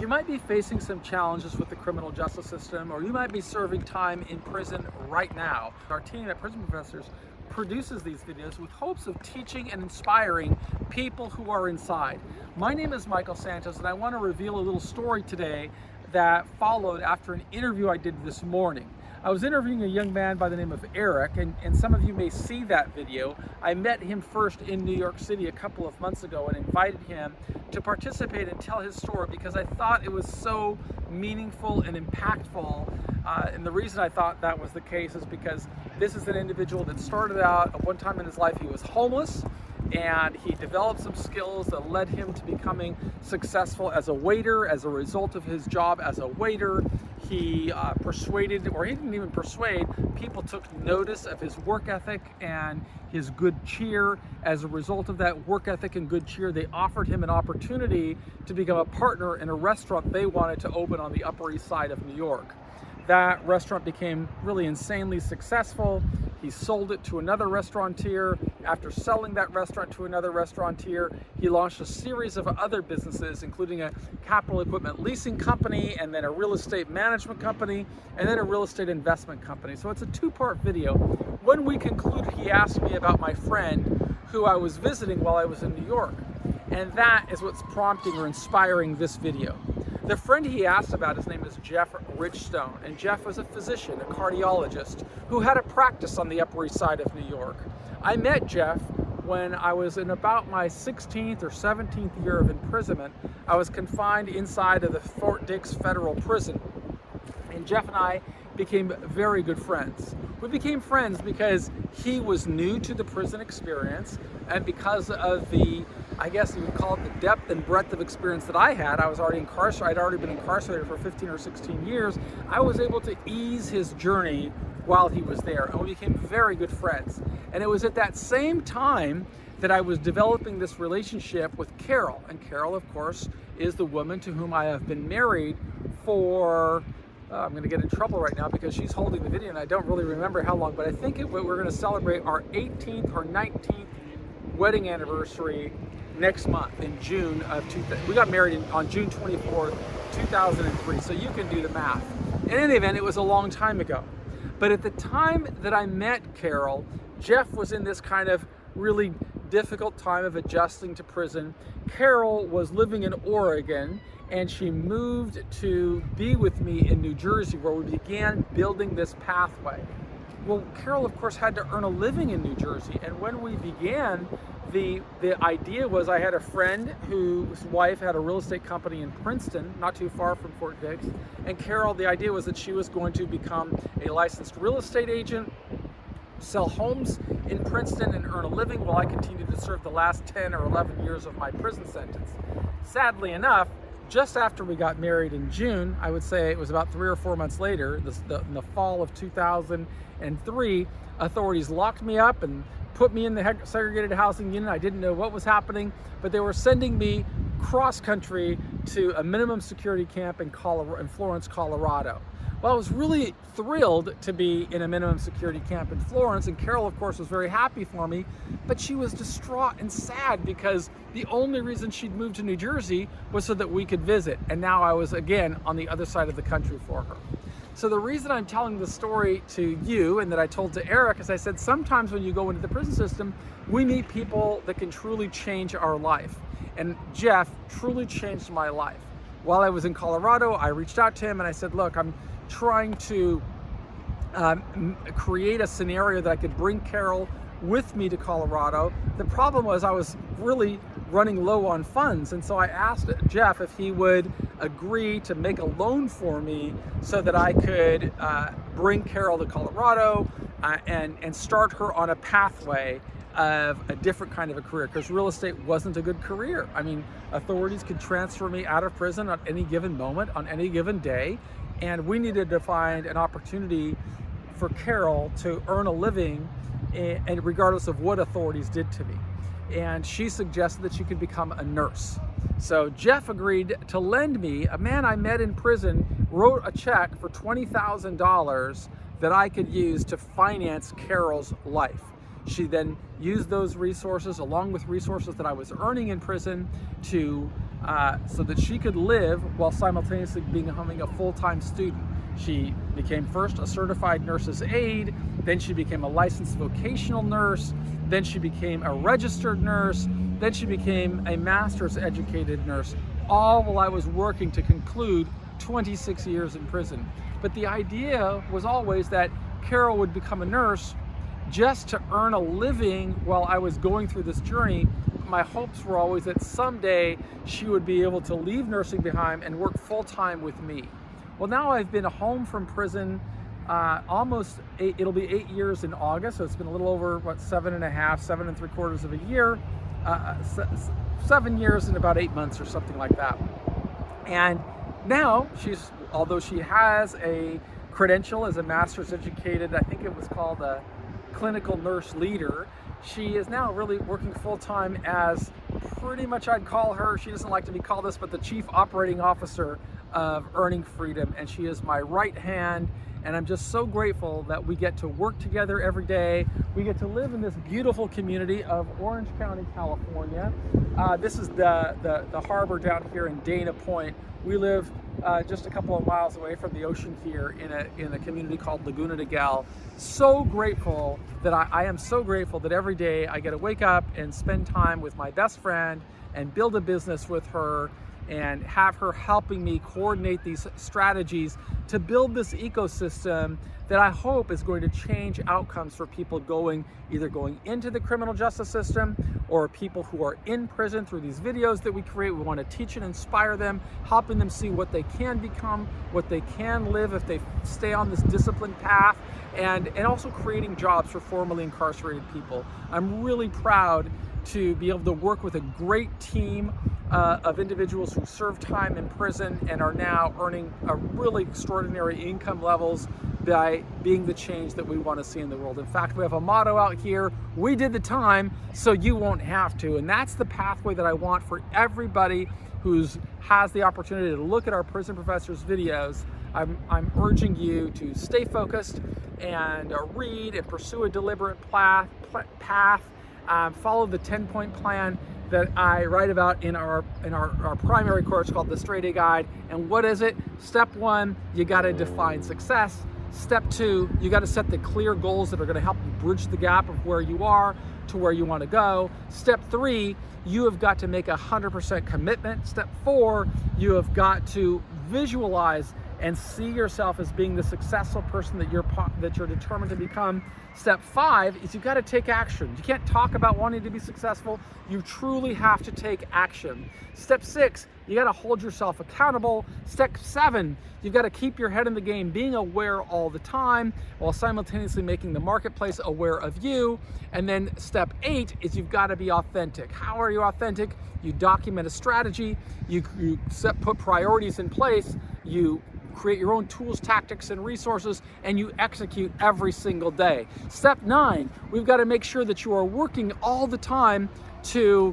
You might be facing some challenges with the criminal justice system, or you might be serving time in prison right now. Our team at Prison Professors produces these videos with hopes of teaching and inspiring people who are inside. My name is Michael Santos, and I want to reveal a little story today that followed after an interview I did this morning. I was interviewing a young man by the name of Eric, and some of you may see that video. I met him first in New York City a couple of months ago and invited him to participate and tell his story because I thought it was so meaningful and impactful. And the reason I thought that was the case is because this is an individual that started out at one time in his life, he was homeless, and he developed some skills that led him to becoming successful as a waiter. As a result of his job as a waiter, he persuaded, or he didn't even persuade, people took notice of his work ethic and his good cheer. As a result of that work ethic and good cheer, they offered him an opportunity to become a partner in a restaurant they wanted to open on the Upper East Side of New York. That restaurant became really insanely successful. He sold it to another restaurateur. After selling that restaurant to another restaurateur, he launched a series of other businesses, including a capital equipment leasing company, and then a real estate management company, and then a real estate investment company. So it's a two-part video. When we concluded, he asked me about my friend who I was visiting while I was in New York. And that is what's prompting or inspiring this video. The friend he asked about, his name is Jeff Richstone, and Jeff was a physician, a cardiologist, who had a practice on the Upper East Side of New York. I met Jeff when I was in about my 16th or 17th year of imprisonment. I was confined inside of the Fort Dix Federal Prison, and Jeff and I became very good friends. We became friends because he was new to the prison experience, and because of the, I guess you would call it, the depth and breadth of experience that I had. I was already incarcerated. I'd already been incarcerated for 15 or 16 years. I was able to ease his journey while he was there, and we became very good friends. And it was at that same time that I was developing this relationship with Carol. And Carol, of course, is the woman to whom I have been married for, I'm going to get in trouble right now because she's holding the video and I don't really remember how long, but I think we're going to celebrate our 18th or 19th wedding anniversary next month in June of 2000. We got married on June 24th, 2003, so you can do the math. In any event, it was a long time ago. But at the time that I met Carol, Jeff was in this kind of really difficult time of adjusting to prison. Carol was living in Oregon, and she moved to be with me in New Jersey, where we began building this pathway. Well, Carol, of course, had to earn a living in New Jersey, and when we began, the idea was I had a friend whose wife had a real estate company in Princeton, not too far from Fort Dix, and Carol, the idea was that she was going to become a licensed real estate agent, sell homes in Princeton, and earn a living while I continued to serve the last 10 or 11 years of my prison sentence. Sadly enough, just after we got married in June, I would say it was about 3 or 4 months later, in the fall of 2003, authorities locked me up and put me in the segregated housing unit. I didn't know what was happening, but they were sending me cross country to a minimum security camp in Florence, Colorado. Well, I was really thrilled to be in a minimum security camp in Florence, and Carol, of course, was very happy for me, but she was distraught and sad because the only reason she'd moved to New Jersey was so that we could visit, and now I was again on the other side of the country for her. So the reason I'm telling the story to you, and that I told to Eric, is I said sometimes when you go into the prison system, we meet people that can truly change our life. And Jeff truly changed my life. While I was in Colorado, I reached out to him and I said, look, I'm trying to create a scenario that I could bring Carol with me to Colorado. The problem was I was really running low on funds, and so I asked Jeff if he would agree to make a loan for me so that I could bring Carol to Colorado and start her on a pathway of a different kind of a career, because real estate wasn't a good career. I mean, authorities could transfer me out of prison at any given moment, on any given day, and we needed to find an opportunity for Carol to earn a living, and regardless of what authorities did to me. And she suggested that she could become a nurse. So Jeff agreed to lend me, a man I met in prison wrote a check for $20,000 that I could use to finance Carol's life. She then used those resources along with resources that I was earning in prison to so that she could live while simultaneously becoming a full-time student. She became first a certified nurse's aide, then she became a licensed vocational nurse, then she became a registered nurse, then she became a master's educated nurse, all while I was working to conclude 26 years in prison. But the idea was always that Carol would become a nurse just to earn a living while I was going through this journey. My hopes were always that someday she would be able to leave nursing behind and work full-time with me. Well, now I've been home from prison it'll be 8 years in August, so it's been a little over, 7 3/4 of a year, 7 years and about 8 months or something like that. And now although she has a credential as a master's educated, I think it was called a clinical nurse leader, she is now really working full-time as pretty much, I'd call her, she doesn't like to be called this, but the chief operating officer of Earning Freedom, and she is my right hand. And I'm just so grateful that we get to work together every day. We get to live in this beautiful community of Orange County, California. This is the harbor down here in Dana Point. We live just a couple of miles away from the ocean here in a community called Laguna de Gal. So grateful that I am so grateful that every day I get to wake up and spend time with my best friend and build a business with her and have her helping me coordinate these strategies to build this ecosystem that I hope is going to change outcomes for people either going into the criminal justice system or people who are in prison. Through these videos that we create, we want to teach and inspire them, helping them see what they can become, what they can live if they stay on this disciplined path, and also creating jobs for formerly incarcerated people. I'm really proud to be able to work with a great team of individuals who served time in prison and are now earning a really extraordinary income levels by being the change that we want to see in the world. In fact, we have a motto out here: we did the time so you won't have to. And that's the pathway that I want for everybody who has the opportunity to look at our Prison Professors videos. I'm urging you to stay focused and read and pursue a deliberate path, follow the 10-point plan that I write about in our primary course called the Straight A Guide. And what is it? Step 1, you got to define success. Step 2, you got to set the clear goals that are going to help you bridge the gap of where you are to where you want to go. Step 3, you have got to make 100% commitment. Step 4, you have got to visualize and see yourself as being the successful person that you're determined to become. Step 5 is you've got to take action. You can't talk about wanting to be successful. You truly have to take action. Step 6, you got to hold yourself accountable. Step 7, you've got to keep your head in the game, being aware all the time while simultaneously making the marketplace aware of you. And then step 8 is you've got to be authentic. How are you authentic? You document a strategy, you put priorities in place, you create your own tools, tactics, and resources, and you execute every single day. Step 9, we've got to make sure that you are working all the time to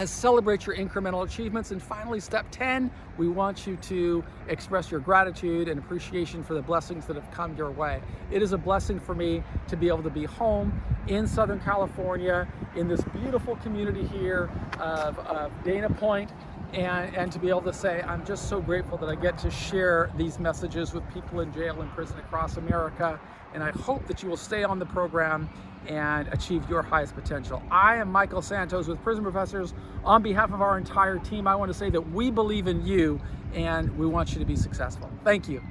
celebrate your incremental achievements. And finally, step 10, we want you to express your gratitude and appreciation for the blessings that have come your way. It is a blessing for me to be able to be home in Southern California, in this beautiful community here of Dana Point, and to be able to say, I'm just so grateful that I get to share these messages with people in jail and prison across America. And I hope that you will stay on the program and achieve your highest potential. I am Michael Santos with Prison Professors. On behalf of our entire team, I want to say that we believe in you and we want you to be successful. Thank you.